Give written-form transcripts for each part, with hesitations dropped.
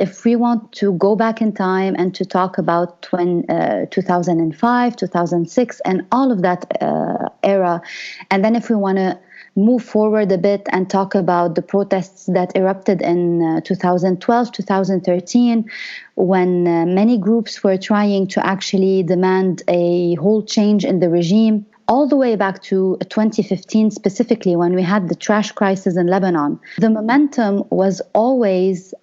if we want to go back in time and to talk about 2005, 2006, and all of that era, and then if we want to move forward a bit and talk about the protests that erupted in 2012, 2013, when many groups were trying to actually demand a whole change in the regime, all the way back to 2015 specifically, when we had the trash crisis in Lebanon. The momentum was always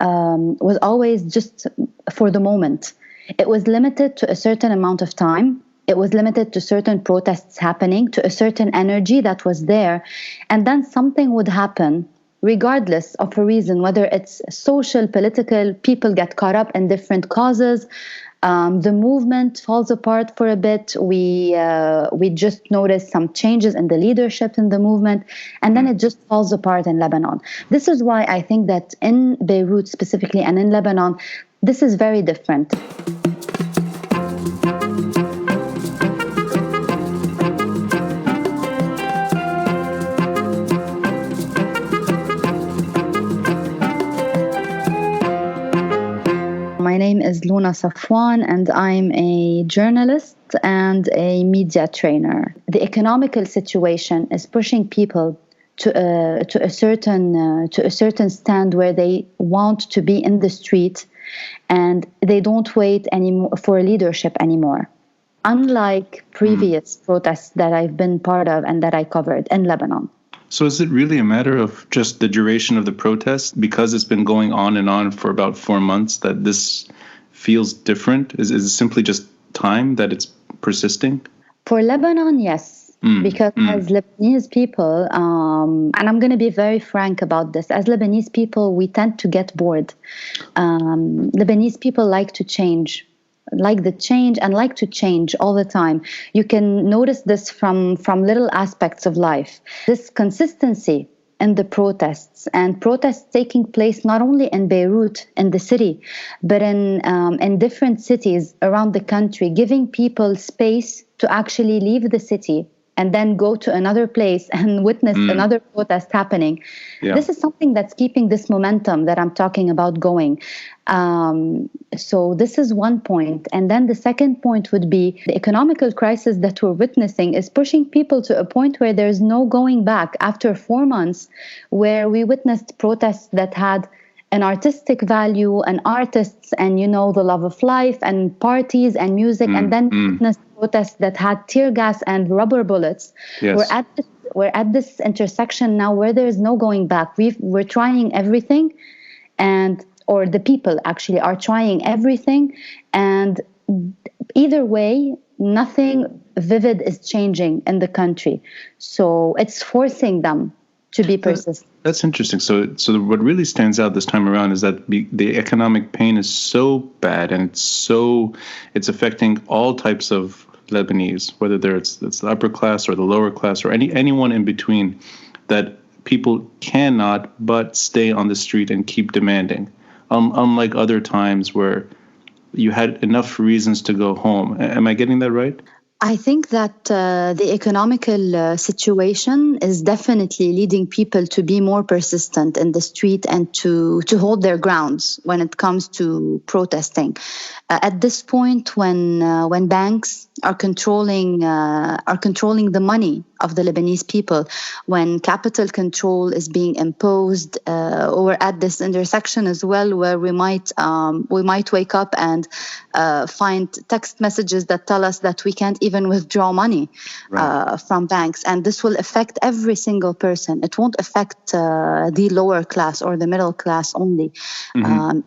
just for the moment. It was limited to a certain amount of time. It was limited to certain protests happening, to a certain energy that was there. And then something would happen, regardless of a reason, whether it's social, political, people get caught up in different causes. The movement falls apart for a bit. We just notice some changes in the leadership in the movement, and then it just falls apart in Lebanon. This is why I think that in Beirut specifically and in Lebanon, this is very different. My name is Luna Safwan, and I'm a journalist and a media trainer. The economical situation is pushing people to a certain stand where they want to be in the street, and they don't wait anymore for leadership anymore. Unlike previous protests that I've been part of and that I covered in Lebanon. So is it really a matter of just the duration of the protest, because it's been going on and on for about 4 months, that this feels different? Is it simply just time that it's persisting? For Lebanon, yes. Because as Lebanese people, and I'm going to be very frank about this, as Lebanese people, we tend to get bored. Lebanese people like to change. Like the change and like to change all the time. You can notice this from little aspects of life. This consistency in the protests, and protests taking place not only in Beirut, in the city, but in different cities around the country, giving people space to actually leave the city and then go to another place and witness another protest happening. Yeah. This is something that's keeping this momentum that I'm talking about going. So this is one point. And then the second point would be the economical crisis that we're witnessing is pushing people to a point where there's no going back. After 4 months, where we witnessed protests that had an artistic value and artists and, the love of life and parties and music, and then witnessed protests that had tear gas and rubber bullets. Yes. We're at this intersection now where there is no going back. We're trying everything, or the people actually are trying everything, and either way, nothing vivid is changing in the country. So it's forcing them to be persistent. That's interesting. So what really stands out this time around is that the economic pain is so bad, and it's affecting all types of Lebanese, whether it's the upper class or the lower class or anyone in between, that people cannot but stay on the street and keep demanding. Unlike other times where you had enough reasons to go home. Am I getting that right? I think that the economical situation is definitely leading people to be more persistent in the street and to hold their grounds when it comes to protesting. At this point, when banks are controlling the money of the Lebanese people, when capital control is being imposed, or at this intersection as well, where we might wake up and find text messages that tell us that we can't even withdraw money from banks, and this will affect every single person. It won't affect the lower class or the middle class only.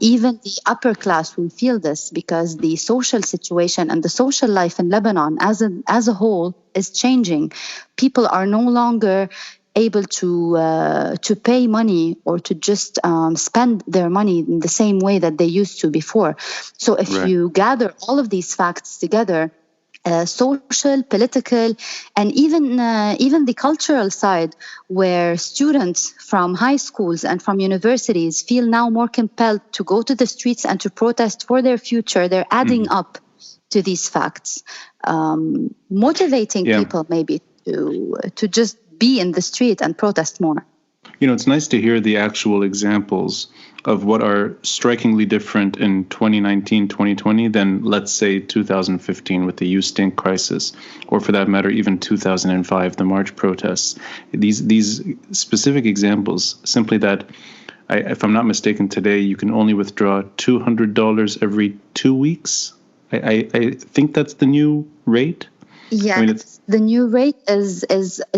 Even the upper class will feel this, because the social situation and the social life in Lebanon as a whole is changing. People are no longer able to pay money or to just spend their money in the same way that they used to before. So if you gather all of these facts together, social, political, and even the cultural side, where students from high schools and from universities feel now more compelled to go to the streets and to protest for their future, they're adding up to these facts, motivating people maybe to just be in the street and protest more. It's nice to hear the actual examples of what are strikingly different in 2019, 2020 than, let's say, 2015 with the U-Stink crisis, or for that matter, even 2005, the March protests. These specific examples, simply that, if I'm not mistaken, today you can only withdraw $200 every 2 weeks. I think that's the new rate. Yeah, I mean, it's the new rate is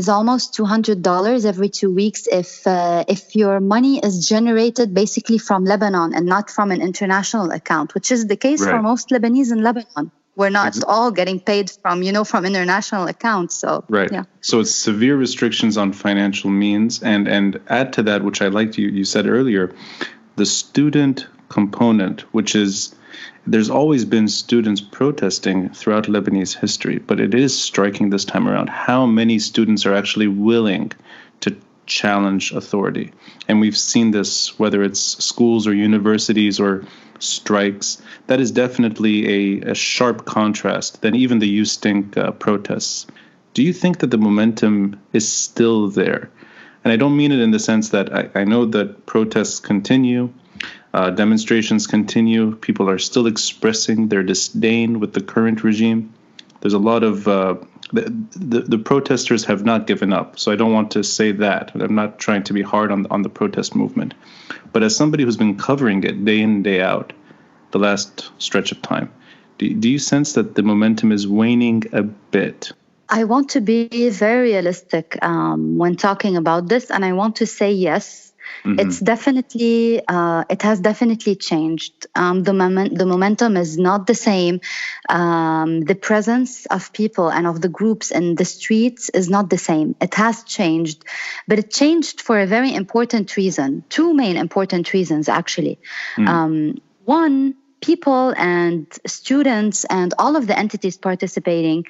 almost $200 every 2 weeks if your money is generated basically from Lebanon and not from an international account, which is the case for right. most Lebanese in Lebanon. We're not all getting paid from international accounts. So Right. yeah. So it's severe restrictions on financial means, and add to that, which I liked you said earlier, the student component, which is, there's always been students protesting throughout Lebanese history, but it is striking this time around how many students are actually willing to challenge authority. And we've seen this, whether it's schools or universities or strikes. That is definitely a sharp contrast than even the U-Stink protests. Do you think that the momentum is still there? And I don't mean it in the sense that I know that protests continue, demonstrations continue, people are still expressing their disdain with the current regime. There's a lot of the protesters have not given up. So I don't want to say that. I'm not trying to be hard on the protest movement. But as somebody who's been covering it day in, day out, the last stretch of time, do you sense that the momentum is waning a bit? I want to be very realistic when talking about this, and I want to say yes. It's definitely, it has definitely changed. The momentum is not the same. The presence of people and of the groups in the streets is not the same. It has changed, but it changed for a very important reason. Two main important reasons, actually. One, people and students and all of the entities participating,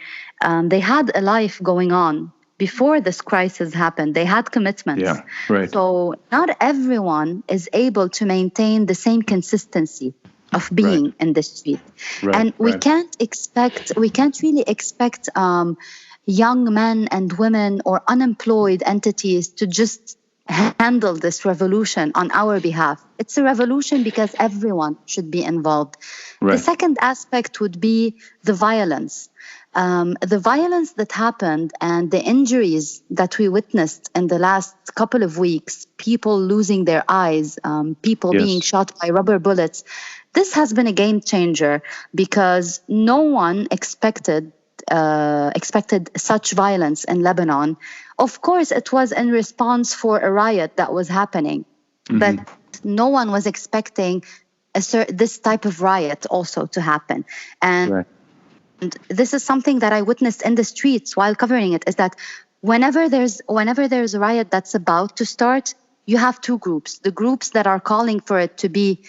they had a life going on. Before this crisis happened, they had commitments. Yeah, right. So not everyone is able to maintain the same consistency of being in the street. Right, and we can't really expect young men and women or unemployed entities to just handle this revolution on our behalf. It's a revolution because everyone should be involved. Right. The second aspect would be the violence. The violence that happened and the injuries that we witnessed in the last couple of weeks, people losing their eyes, people being shot by rubber bullets, this has been a game changer because no one expected such violence in Lebanon. Of course, it was in response for a riot that was happening, but no one was expecting this type of riot also to happen. And this is something that I witnessed in the streets while covering it, is that whenever there's a riot that's about to start, you have two groups. The groups that are calling for it to be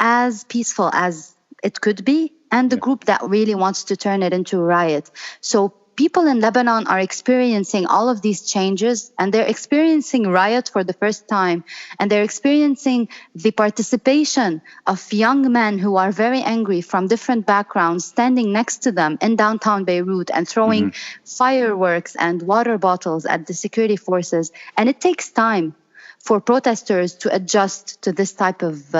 as peaceful as it could be, and the group that really wants to turn it into a riot. So people in Lebanon are experiencing all of these changes, and they're experiencing riot for the first time, and they're experiencing the participation of young men who are very angry from different backgrounds standing next to them in downtown Beirut and throwing fireworks and water bottles at the security forces. And it takes time for protesters to adjust to this type of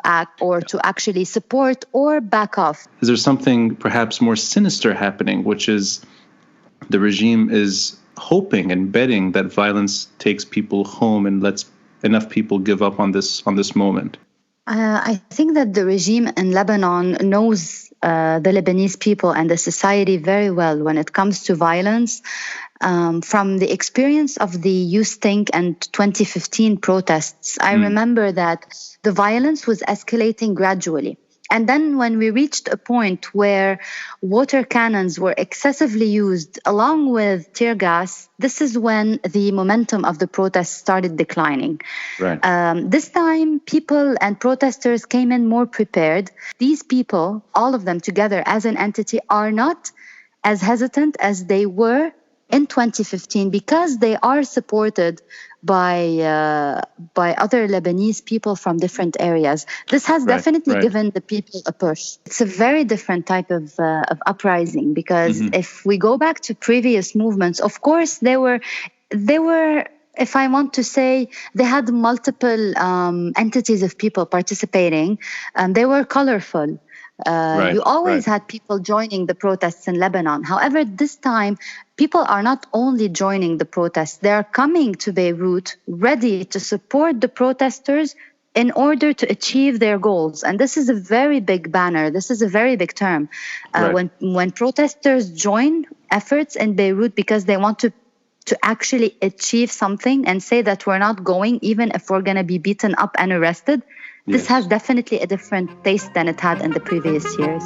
act, or to actually support or back off. Is there something perhaps more sinister happening, which is the regime is hoping and betting that violence takes people home and lets enough people give up on this moment? I think that the regime in Lebanon knows the Lebanese people and the society very well when it comes to violence. From the experience of the U-Stink and 2015 protests, I remember that the violence was escalating gradually. And then when we reached a point where water cannons were excessively used along with tear gas, this is when the momentum of the protests started declining. Right. This time, people and protesters came in more prepared. These people, all of them together as an entity, are not as hesitant as they were in 2015 because they are supported by other Lebanese people from different areas. This has definitely given the people a push. It's a very different type of uprising because if we go back to previous movements, of course they were if I want to say, they had multiple entities of people participating. They were colorful. You always had people joining the protests in Lebanon. However, this time, people are not only joining the protests, they are coming to Beirut ready to support the protesters in order to achieve their goals. And this is a very big banner. This is a very big term. When protesters join efforts in Beirut because they want to actually achieve something and say that we're not going, even if we're going to be beaten up and arrested, this has definitely a different taste than it had in the previous years.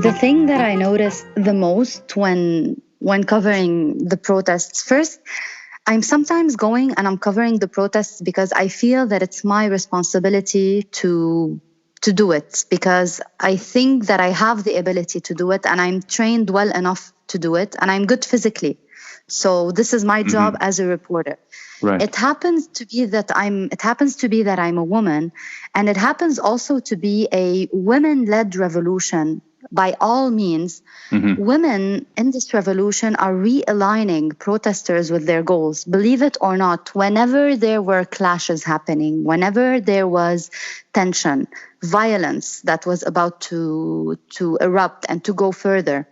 The thing that I noticed the most when covering the protests, first, I'm sometimes going and I'm covering the protests because I feel that it's my responsibility to do it, because I think that I have the ability to do it and I'm trained well enough to do it and I'm good physically. So this is my job as a reporter. It happens to be that I'm a woman, and it happens also to be a women-led revolution. By all means, women in this revolution are realigning protesters with their goals. Believe it or not, whenever there were clashes happening, whenever there was tension, violence that was about to erupt and to go further,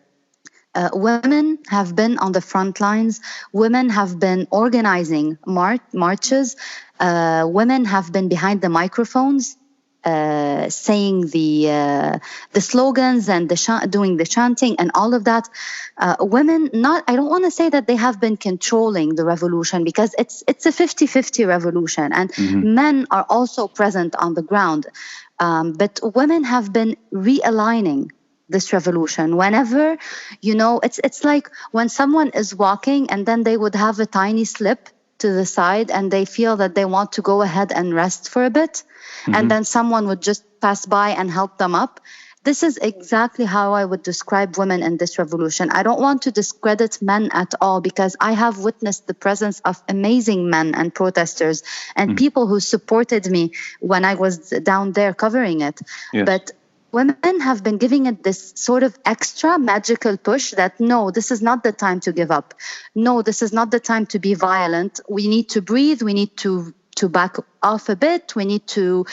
women have been on the front lines. Women have been organizing marches. Women have been behind the microphones, saying the slogans and doing the chanting and all of that. Women, I don't want to say that they have been controlling the revolution, because it's a 50-50 revolution, and men are also present on the ground. But women have been realigning this revolution. Whenever, it's like when someone is walking and then they would have a tiny slip to the side and they feel that they want to go ahead and rest for a bit, and then someone would just pass by and help them up. This is exactly how I would describe women in this revolution. I don't want to discredit men at all, because I have witnessed the presence of amazing men and protesters and people who supported me when I was down there covering it. But women have been giving it this sort of extra magical push that, no, this is not the time to give up. No, this is not the time to be violent. We need to breathe. We need to back off a bit. We need to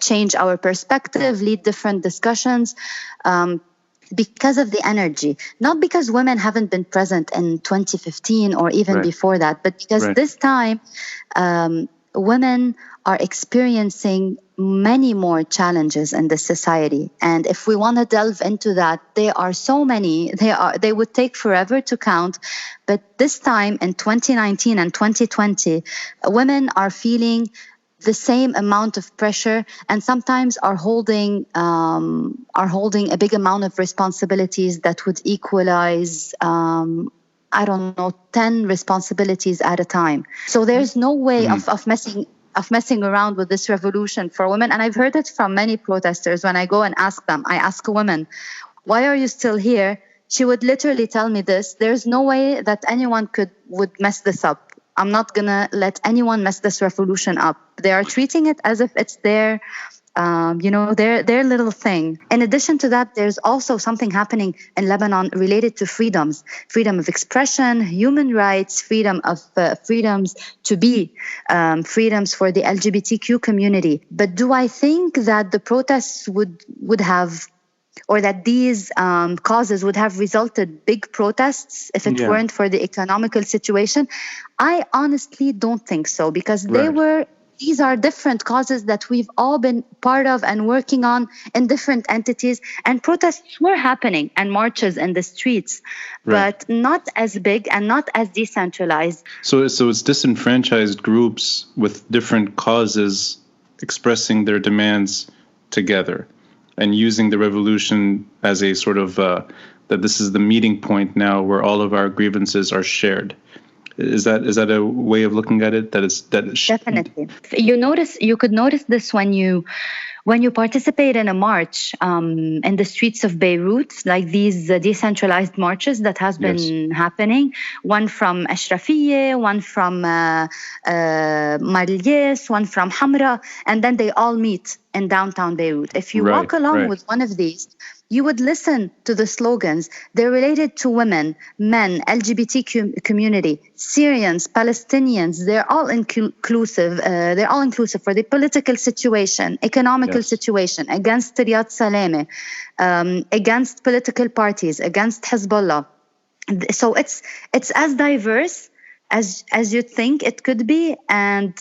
change our perspective, lead different discussions. Because of the energy, not because women haven't been present in 2015 or even before that, but because this time women are experiencing many more challenges in this society. And if we want to delve into that, there are so many, they would take forever to count. But this time in 2019 and 2020, women are feeling the same amount of pressure, and sometimes are holding a big amount of responsibilities that would equalize, 10 responsibilities at a time. So there's no way of messing around with this revolution for women. And I've heard it from many protesters. When I go and ask them, I ask a woman, why are you still here? She would literally tell me this: there's no way that anyone would mess this up. I'm not going to let anyone mess this revolution up. They are treating it as if it's their little thing. In addition to that, there's also something happening in Lebanon related to freedoms: freedom of expression, human rights, freedoms to be, freedoms for the LGBTQ community. But do I think that the protests would have, or that these causes would have resulted big protests if it weren't for the economical situation? I honestly don't think so, because these are different causes that we've all been part of and working on in different entities, and protests were happening and marches in the streets, but not as big and not as decentralized. So it's disenfranchised groups with different causes expressing their demands together, and using the revolution as a sort of that this is the meeting point now where all of our grievances are shared. Is that a way of looking at it? Definitely. You could notice this when you participate in a march in the streets of Beirut, like these decentralized marches that has been happening. One from Ashrafiyeh, one from Marlies, one from Hamra, and then they all meet in downtown Beirut. If you walk along with one of these, you would listen to the slogans. They're related to women, men, LGBT community, Syrians, Palestinians. They're all inclusive. They're all inclusive for the political situation, economical situation, against Riyad Salameh, against political parties, against Hezbollah. So it's as diverse as you think it could be, and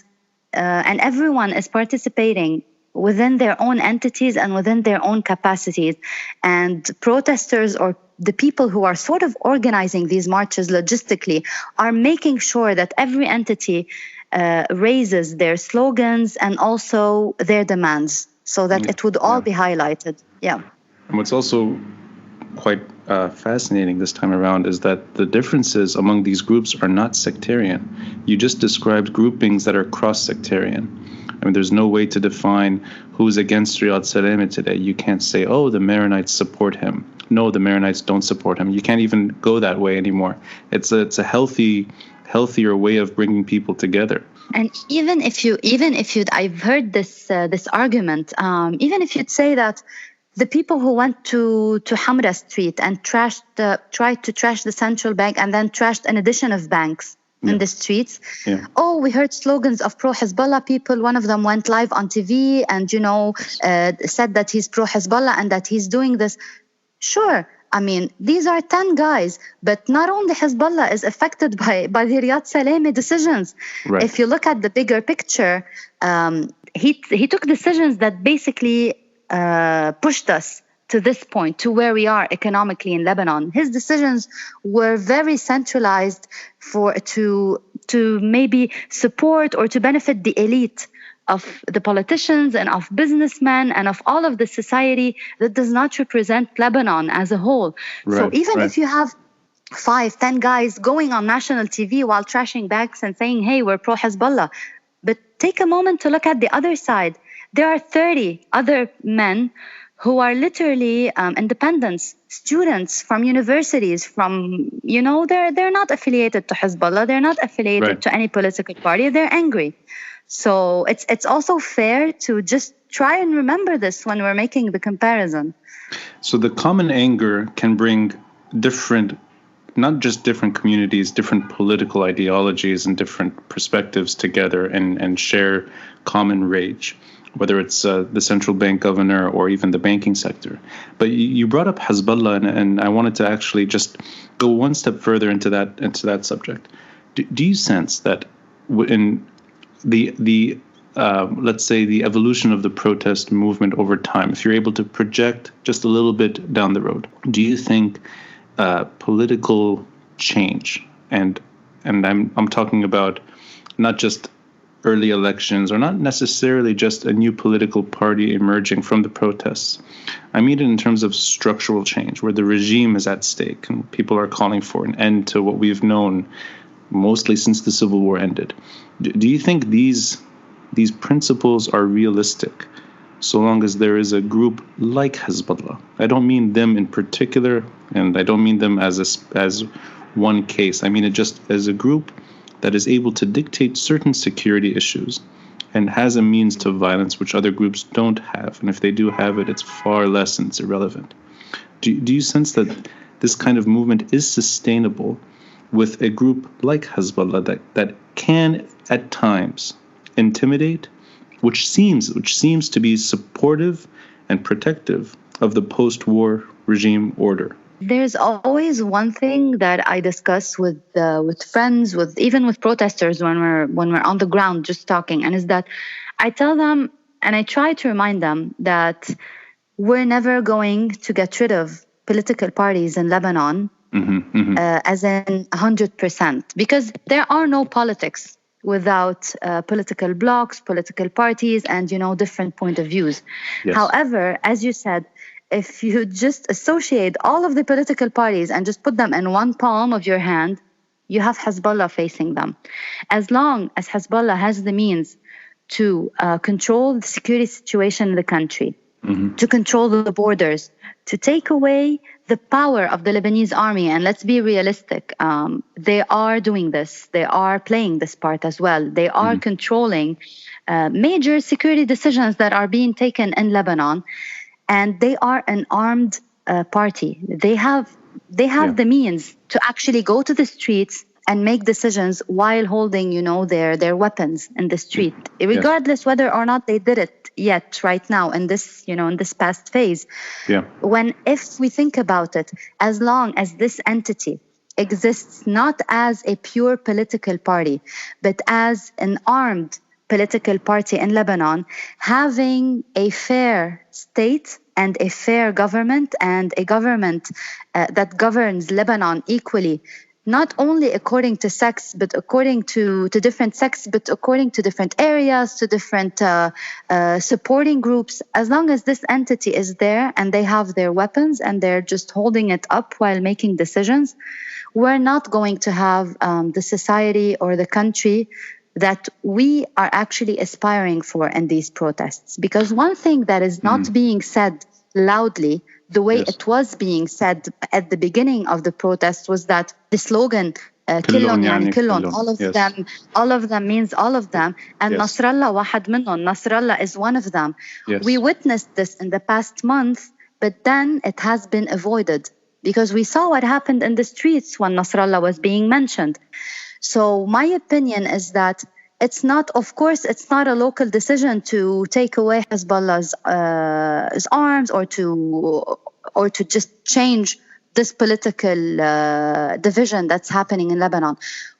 everyone is participating within their own entities and within their own capacities. And protesters, or the people who are sort of organizing these marches logistically, are making sure that every entity raises their slogans and also their demands, so that it would all be highlighted. Yeah. And what's also quite fascinating this time around is that the differences among these groups are not sectarian. You just described groupings that are cross-sectarian. I mean, there's no way to define who's against Riyad Salameh today. You can't say, oh, the Maronites support him. No, the Maronites don't support him. You can't even go that way anymore. It's a healthier way of bringing people together. And even if you'd, I've heard this argument. Even if you'd say that the people who went to Hamra Street and tried to trash the central bank and then trashed an addition of banks in the streets. Yeah. Oh, we heard slogans of pro-Hezbollah people. One of them went live on TV and, said that he's pro-Hezbollah and that he's doing this. Sure. I mean, these are 10 guys, but not only Hezbollah is affected by the Riyad Salameh decisions. Right. If you look at the bigger picture, he took decisions that basically pushed us to this point, to where we are economically in Lebanon. His decisions were very centralized to maybe support or to benefit the elite of the politicians and of businessmen and of all of the society that does not represent Lebanon as a whole. Right, so even if you have 5-10 guys going on national TV while trashing banks and saying, hey, we're pro-Hezbollah, but take a moment to look at the other side. There are 30 other men who are literally independents, students from universities, they're not affiliated to Hezbollah, they're not affiliated to any political party, they're angry. So it's also fair to just try and remember this when we're making the comparison. So the common anger can bring not just different communities, different political ideologies and different perspectives together and share common rage, whether it's the central bank governor or even the banking sector. But you brought up Hezbollah, and I wanted to actually just go one step further into that subject. Do you sense that in the let's say the evolution of the protest movement over time, if you're able to project just a little bit down the road, do you think political change, and I'm talking about not just early elections, or not necessarily just a new political party emerging from the protests. I mean it in terms of structural change, where the regime is at stake and people are calling for an end to what we've known mostly since the Civil War ended. Do you think these principles are realistic, so long as there is a group like Hezbollah? I don't mean them in particular, and I don't mean them as one case. I mean it just as a group that is able to dictate certain security issues and has a means to violence which other groups don't have. And if they do have it, it's far less and it's irrelevant. Do you sense that this kind of movement is sustainable with a group like Hezbollah that can at times intimidate, which seems to be supportive and protective of the post-war regime order? There's always one thing that I discuss with friends, even with protesters when we're on the ground just talking, and is that I tell them and I try to remind them that we're never going to get rid of political parties in Lebanon, as in 100%, because there are no politics without political blocs, political parties, and different point of views. Yes. However, as you said, if you just associate all of the political parties and just put them in one palm of your hand, you have Hezbollah facing them. As long as Hezbollah has the means to control the security situation in the country, to control the borders, to take away the power of the Lebanese army, and let's be realistic, they are doing this. They are playing this part as well. They are controlling major security decisions that are being taken in Lebanon. And they are an armed party. They have the means to actually go to the streets and make decisions while holding, their weapons in the street, regardless whether or not they did it yet right now in this, in this past phase. Yeah. If we think about it, as long as this entity exists not as a pure political party, but as an armed political party in Lebanon, having a fair state and a fair government and a government that governs Lebanon equally, not only according to sex, but according to different sects, but according to different areas, to different supporting groups. As long as this entity is there and they have their weapons and they're just holding it up while making decisions, we're not going to have the society or the country that we are actually aspiring for in these protests. Because one thing that is not being said loudly, the way it was being said at the beginning of the protest, was that the slogan كلهم يعني كلهم, all of them means all of them, and Nasrallah واحد منهم, Nasrallah is one of them. We witnessed this in the past month, but then it has been avoided because we saw what happened in the streets when Nasrallah was being mentioned. So my opinion is that it's not a local decision to take away Hezbollah's arms or to just change this political division that's happening in Lebanon.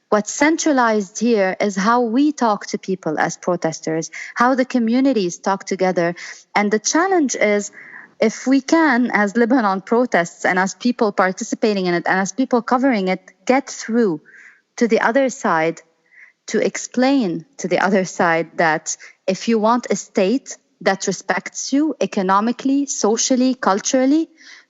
What's centralized here is how we talk to people as protesters, how the communities talk together. And the challenge is, if we can, as Lebanon protests and as people participating in it and as people covering it, get through to the other side, to explain to the other side that if you want a state that respects you economically, socially, culturally,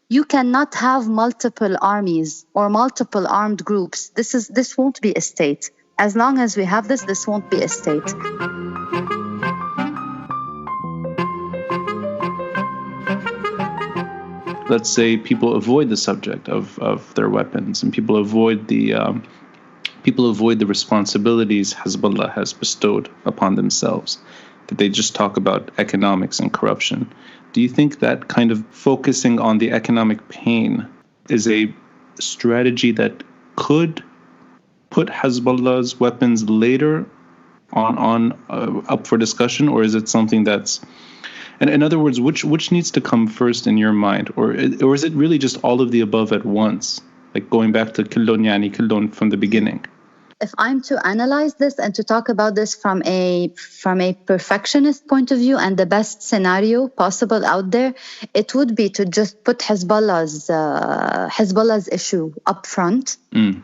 you cannot have multiple armies or multiple armed groups. This won't be a state. As long as we have this won't be a state. Let's say people avoid the subject of their weapons, and people avoid the responsibilities Hezbollah has bestowed upon themselves, that they just talk about economics and corruption. Do you think that kind of focusing on the economic pain is a strategy that could put Hezbollah's weapons later on up for discussion, or is it something that's... And in other words, which needs to come first in your mind, or is it really just all of the above at once, like going back to Killon Yani Killon from the beginning? If I'm to analyze this and to talk about this from a perfectionist point of view and the best scenario possible out there, it would be to just put Hezbollah's issue up front, and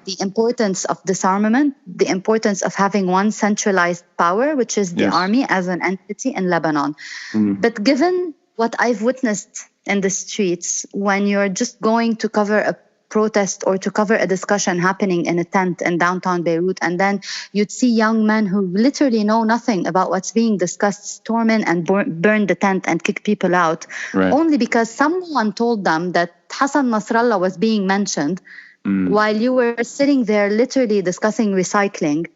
the importance of disarmament, the importance of having one centralized power, which is the army as an entity in Lebanon. But given what I've witnessed in the streets, when you're just going to cover a protest or to cover a discussion happening in a tent in downtown Beirut, and then you'd see young men who literally know nothing about what's being discussed storm in and burn the tent and kick people out, only because someone told them that Hassan Nasrallah was being mentioned while you were sitting there literally discussing recycling.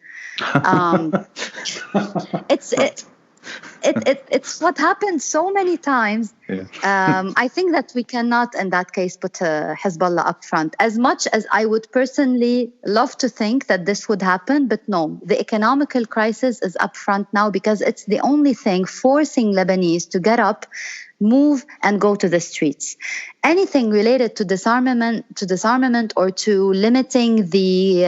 It's what happens so many times. I think that we cannot, in that case, put Hezbollah up front. As much as I would personally love to think that this would happen, but no, the economical crisis is up front now because it's the only thing forcing Lebanese to get up, move, and go to the streets. Anything related to disarmament or to limiting the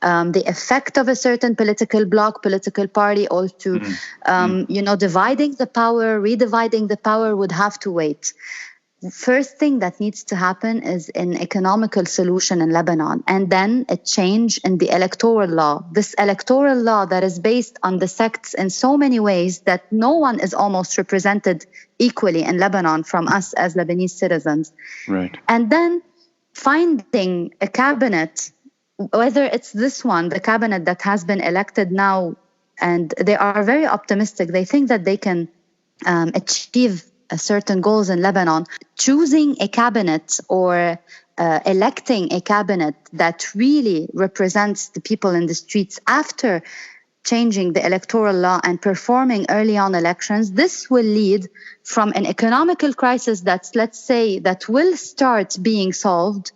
effect of a certain political bloc, political party, or to dividing the power, redividing the power would have to wait. First thing that needs to happen is an economical solution in Lebanon, and then a change in the electoral law. This electoral law that is based on the sects in so many ways that no one is almost represented equally in Lebanon from us as Lebanese citizens. Right. And then finding a cabinet, whether it's this one, the cabinet that has been elected now, and they are very optimistic. They think that they can achieve certain goals in Lebanon. Choosing a cabinet or electing a cabinet that really represents the people in the streets after changing the electoral law and performing early on elections, this will lead from an economical crisis that's, let's say, that will start being solved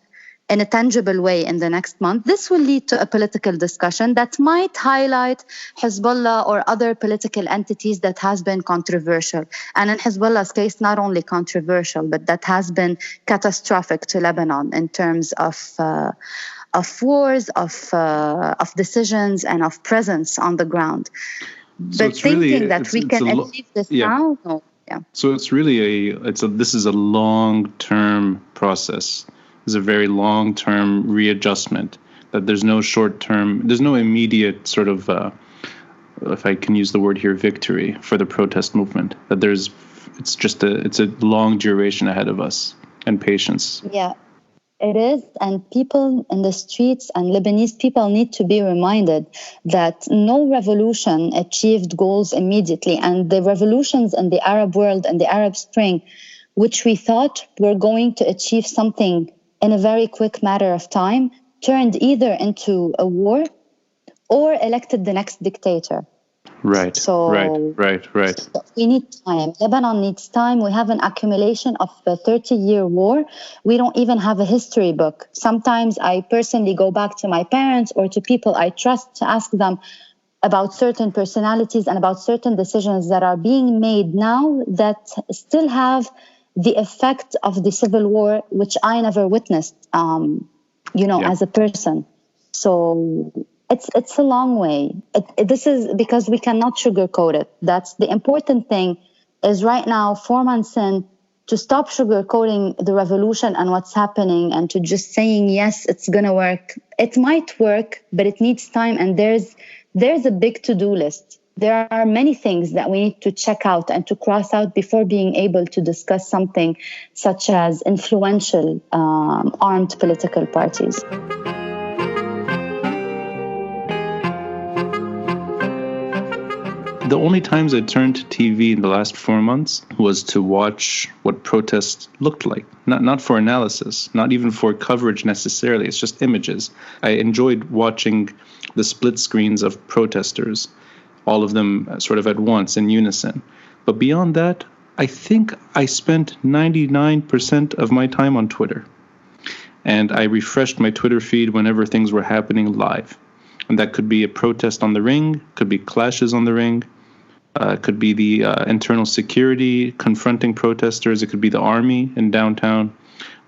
in a tangible way in the next month. This will lead to a political discussion that might highlight Hezbollah or other political entities that has been controversial. And in Hezbollah's case, not only controversial, but that has been catastrophic to Lebanon in terms of wars, of decisions, and of presence on the ground. So but thinking that we can achieve this now, no. Yeah. So it's really this is a long-term process. It's a very long-term readjustment. That there's no short-term, there's no immediate sort of, if I can use the word here, victory for the protest movement. That it's a long duration ahead of us and patience. Yeah. It is, and people in the streets and Lebanese people need to be reminded that no revolution achieved goals immediately. And the revolutions in the Arab world and the Arab Spring, which we thought were going to achieve something in a very quick matter of time, turned either into a war or elected the next dictator. Right. So right. We need time. Lebanon needs time. We have an accumulation of a 30-year war. We don't even have a history book. Sometimes I personally go back to my parents or to people I trust to ask them about certain personalities and about certain decisions that are being made now that still have the effect of the civil war, which I never witnessed, as a person. So it's a long way. This is because we cannot sugarcoat it. That's the important thing is right now, 4 months in, to stop sugarcoating the revolution and what's happening and to just saying, yes, it's going to work. It might work, but it needs time. And there's a big to-do list. There are many things that we need to check out and to cross out before being able to discuss something such as influential armed political parties. The only times I turned to TV in the last 4 months was to watch what protests looked like. Not for analysis, not even for coverage necessarily. It's just images. I enjoyed watching the split screens of protesters, all of them sort of at once in unison. But beyond that, I think I spent 99% of my time on Twitter. And I refreshed my Twitter feed whenever things were happening live. And that could be a protest on the ring, could be clashes on the ring, could be the internal security confronting protesters. It could be the army in downtown,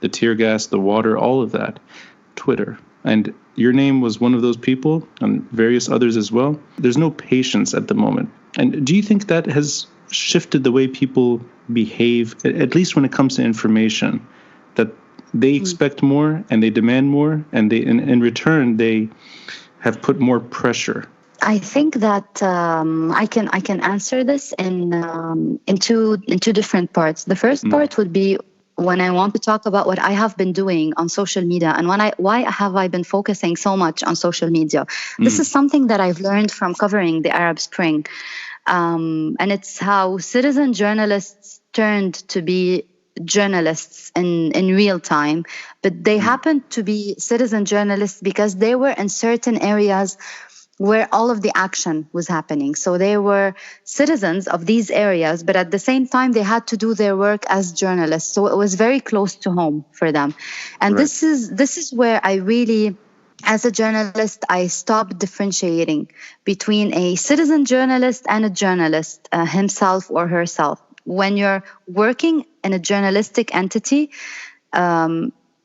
the tear gas, the water, all of that. Twitter. And your name was one of those people, and various others as well. There's no patience at the moment. And do you think that has shifted the way people behave, at least when it comes to information, that they expect more and they demand more, and they in return they have put more pressure? I think that I can answer this in two different parts. The first part would be when I want to talk about what I have been doing on social media and why have I been focusing so much on social media. This is something that I've learned from covering the Arab Spring, and it's how citizen journalists turned to be journalists in real time, but they happened to be citizen journalists because they were in certain areas where all of the action was happening. So they were citizens of these areas, but at the same time, they had to do their work as journalists. So it was very close to home for them. And right. This is where I really, as a journalist, I stopped differentiating between a citizen journalist and a journalist himself or herself. When you're working in a journalistic entity,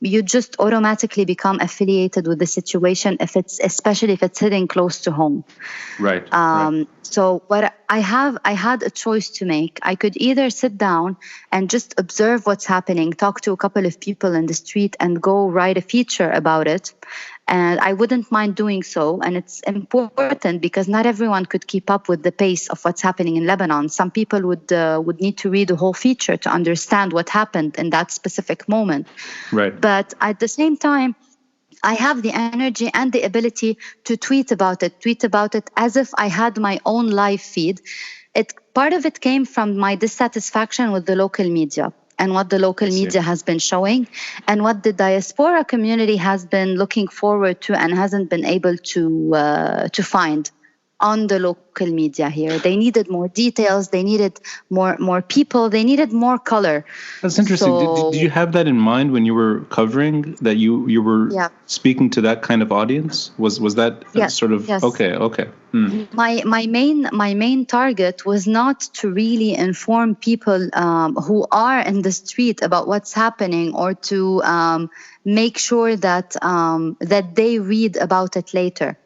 you just automatically become affiliated with the situation, especially if it's hitting close to home. Right. So what I had a choice to make. I could either sit down and just observe what's happening, talk to a couple of people in the street, and go write a feature about it. And I wouldn't mind doing so. And it's important because not everyone could keep up with the pace of what's happening in Lebanon. Some people would need to read the whole feature to understand what happened in that specific moment. Right. But at the same time, I have the energy and the ability to tweet about it as if I had my own live feed. Part of it came from my dissatisfaction with the local media and what the local media has been showing and what the diaspora community has been looking forward to and hasn't been able to find on the local media here. They needed more details. They needed more people. They needed more color. That's interesting. Did you have that in mind when you were covering that you were speaking to that kind of audience? Was that sort of okay? My main target was not to really inform people who are in the street about what's happening, or to make sure that that they read about it later.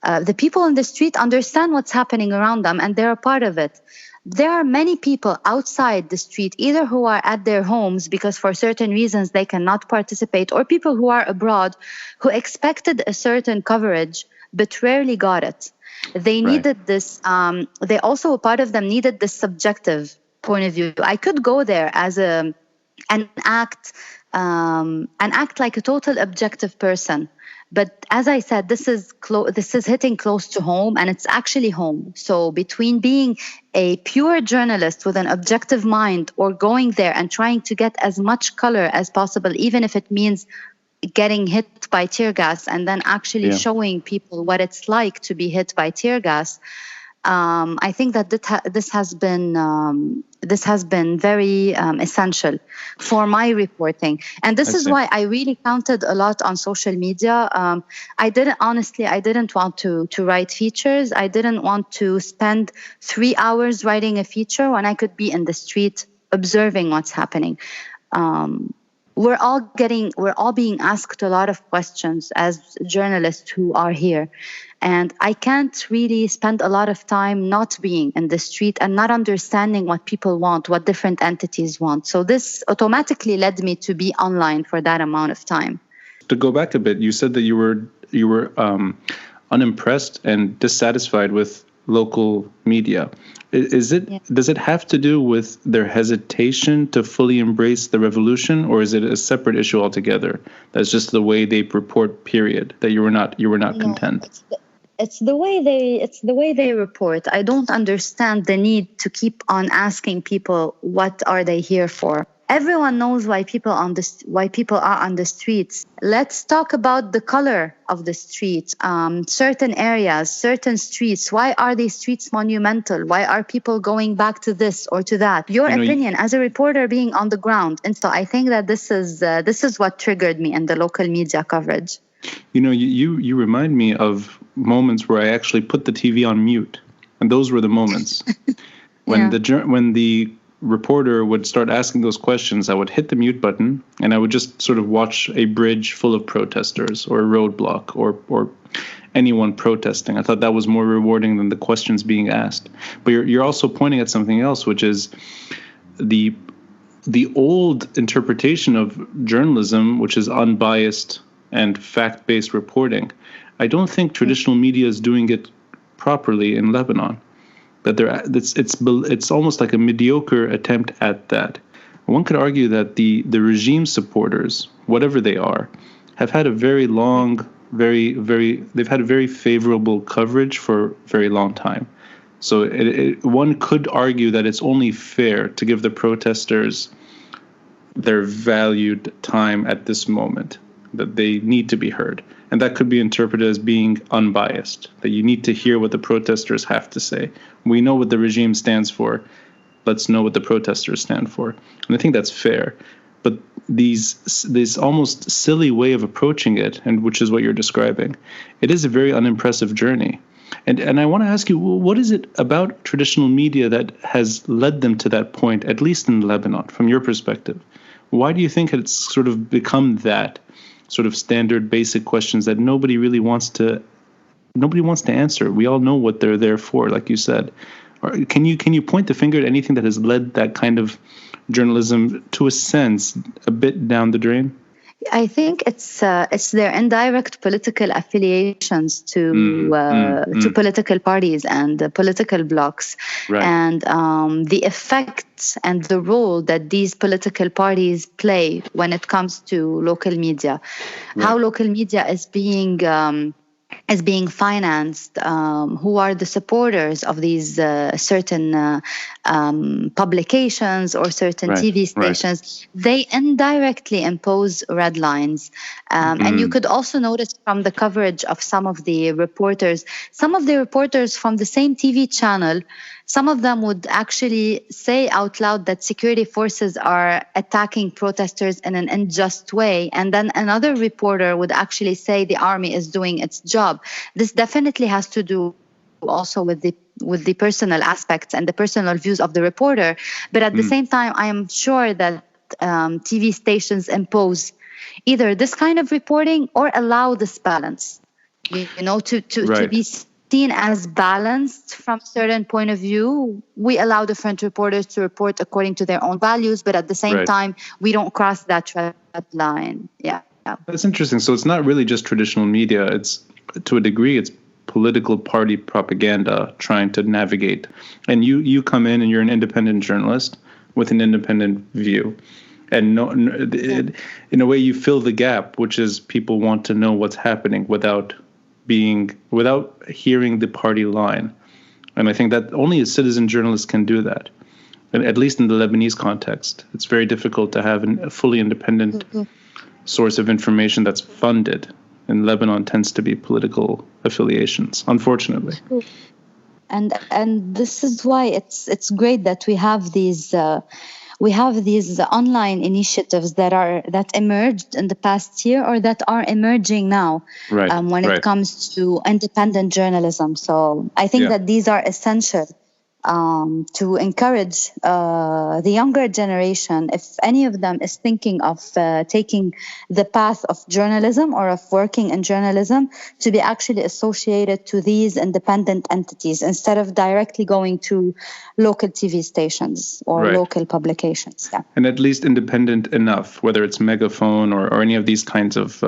The people in the street understand what's happening around them, and they're a part of it. There are many people outside the street, either who are at their homes because for certain reasons they cannot participate, or people who are abroad who expected a certain coverage but rarely got it. They needed this. They also, a part of them needed this subjective point of view. I could go there as an act like a total objective person. But as I said, this is hitting close to home, and it's actually home. So between being a pure journalist with an objective mind, or going there and trying to get as much color as possible, even if it means getting hit by tear gas and then actually showing people what it's like to be hit by tear gas, I think that this has been very essential for my reporting. And this is why I really counted a lot on social media. I didn't want to write features. I didn't want to spend 3 hours writing a feature when I could be in the street observing what's happening. We're all being asked a lot of questions as journalists who are here. And I can't really spend a lot of time not being in the street and not understanding what people want, what different entities want. So this automatically led me to be online for that amount of time. To go back a bit, you said that you were unimpressed and dissatisfied with local media. Does it have to do with their hesitation to fully embrace the revolution, or is it a separate issue altogether? That's just the way they report, period, that you were not content. It's the way they report. I don't understand the need to keep on asking people what are they here for. Everyone knows why people are on the streets. Let's talk about the color of the streets, certain areas, certain streets. Why are these streets monumental? Why are people going back to this or to that? Your opinion as a reporter being on the ground. And so I think that this is what triggered me in the local media coverage. You remind me of moments where I actually put the TV on mute, and those were the moments when the reporter would start asking those questions. I would hit the mute button, and I would just sort of watch a bridge full of protesters, or a roadblock, or anyone protesting. I thought that was more rewarding than the questions being asked. But you're also pointing at something else, which is the old interpretation of journalism, which is unbiased and fact-based reporting. I don't think traditional media is doing it properly in Lebanon. That it's almost like a mediocre attempt at that. One could argue that the regime supporters, whatever they are, have had a very long, they've had a very favorable coverage for a very long time. So one could argue that it's only fair to give the protesters their valued time at this moment, that they need to be heard. And that could be interpreted as being unbiased, that you need to hear what the protesters have to say. We know what the regime stands for. Let's know what the protesters stand for. And I think that's fair. But this almost silly way of approaching it, and which is what you're describing, it is a very unimpressive journey. And I want to ask you, what is it about traditional media that has led them to that point, at least in Lebanon, from your perspective? Why do you think it's sort of become that sort of standard basic questions that nobody wants to answer? We all know what they're there for, like you said. Or can you point the finger at anything that has led that kind of journalism, to a sense, a bit down the drain? I think it's their indirect political affiliations to political parties and political blocs, and the effect and the role that these political parties play when it comes to local media, how local media is being is being financed, who are the supporters of these certain publications or certain TV stations, they indirectly impose red lines. And you could also notice from the coverage of some of the reporters from the same TV channel, some of them would actually say out loud that security forces are attacking protesters in an unjust way. And then another reporter would actually say the army is doing its job. This definitely has to do also with the personal aspects and the personal views of the reporter. But at the same time, I am sure that TV stations impose either this kind of reporting or allow this balance, to be seen as balanced from a certain point of view. We allow different reporters to report according to their own values, but at the same time, we don't cross that red line. Yeah. That's interesting. So it's not really just traditional media. It's, to a degree, it's political party propaganda trying to navigate. And you come in and you're an independent journalist with an independent view. And in a way, you fill the gap, which is people want to know what's happening without hearing the party line. And I think that only a citizen journalist can do that. And at least in the Lebanese context, it's very difficult to have a fully independent source of information that's funded. In Lebanon tends to be political affiliations, unfortunately. And this is why it's great that we have these online initiatives that emerged in the past year or that are emerging now when it comes to independent journalism. So I think that these are essential to encourage the younger generation, if any of them is thinking of taking the path of journalism or of working in journalism, to be actually associated to these independent entities instead of directly going to local TV stations or local publications. Yeah. And at least independent enough, whether it's Megaphone or any of these kinds of,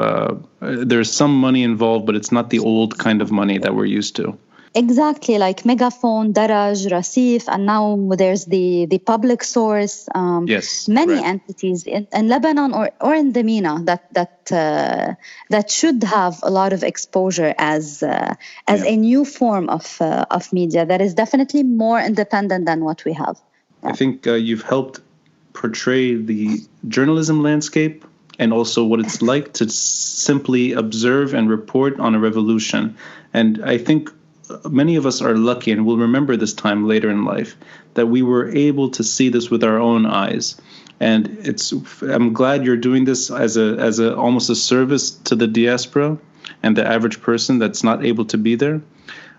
there's some money involved, but it's not the old kind of money that we're used to. Exactly, like Megaphone, Daraj, Rasif, and now there's the public source. Many entities in Lebanon or in the MENA that should have a lot of exposure as a new form of media that is definitely more independent than what we have. I think you've helped portray the journalism landscape and also what it's like to simply observe and report on a revolution. And I think many of us are lucky, and will remember this time later in life, that we were able to see this with our own eyes. And I'm glad you're doing this as a almost a service to the diaspora and the average person that's not able to be there.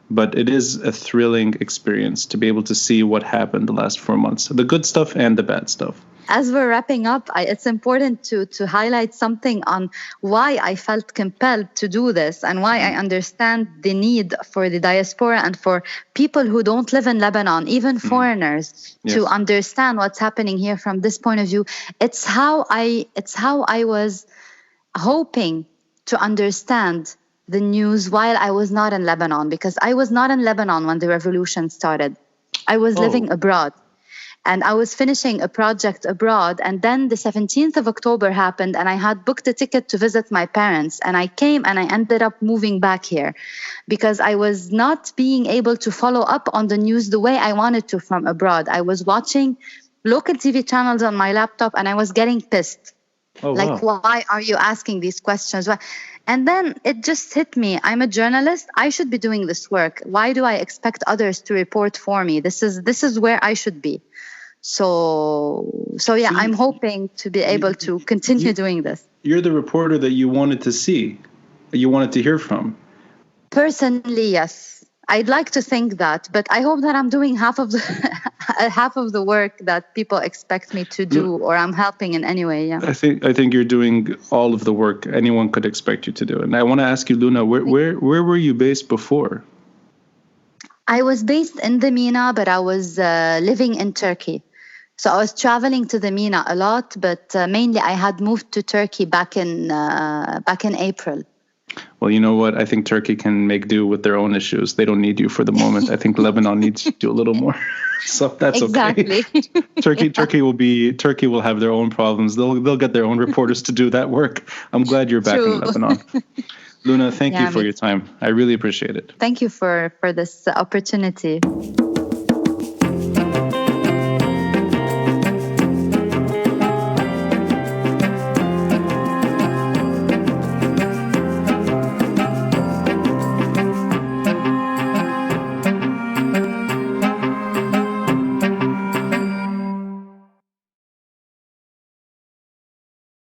But it is a thrilling experience to be able to see what happened the last 4 months, the good stuff and the bad stuff. As we're wrapping up, it's important to highlight something on why I felt compelled to do this and why I understand the need for the diaspora and for people who don't live in Lebanon, even foreigners, to understand what's happening here from this point of view. It's how I was hoping to understand the news while I was not in Lebanon, because I was not in Lebanon when the revolution started. I was living abroad. And I was finishing a project abroad. And then the 17th of October happened and I had booked a ticket to visit my parents. And I came and I ended up moving back here because I was not being able to follow up on the news the way I wanted to from abroad. I was watching local TV channels on my laptop and I was getting pissed. Why are you asking these questions? And then it just hit me. I'm a journalist. I should be doing this work. Why do I expect others to report for me? This is where I should be. So I'm hoping to be able to continue doing this. You're the reporter that you wanted to see, that you wanted to hear from. Personally, yes. I'd like to think that, but I hope that I'm doing half of the work that people expect me to do, or I'm helping in any way. Yeah. I think you're doing all of the work anyone could expect you to do. And I want to ask you, Luna, where were you based before? I was based in the MENA, but I was living in Turkey. So I was traveling to the MENA a lot, but mainly I had moved to Turkey back in April. Well, you know what? I think Turkey can make do with their own issues. They don't need you for the moment. I think Lebanon needs you a little more. So that's exactly. Okay. Turkey will have their own problems. They'll get their own reporters to do that work. I'm glad you're back in Lebanon. Luna, thank Yeah, you for your time. I really appreciate it. Thank you for this opportunity.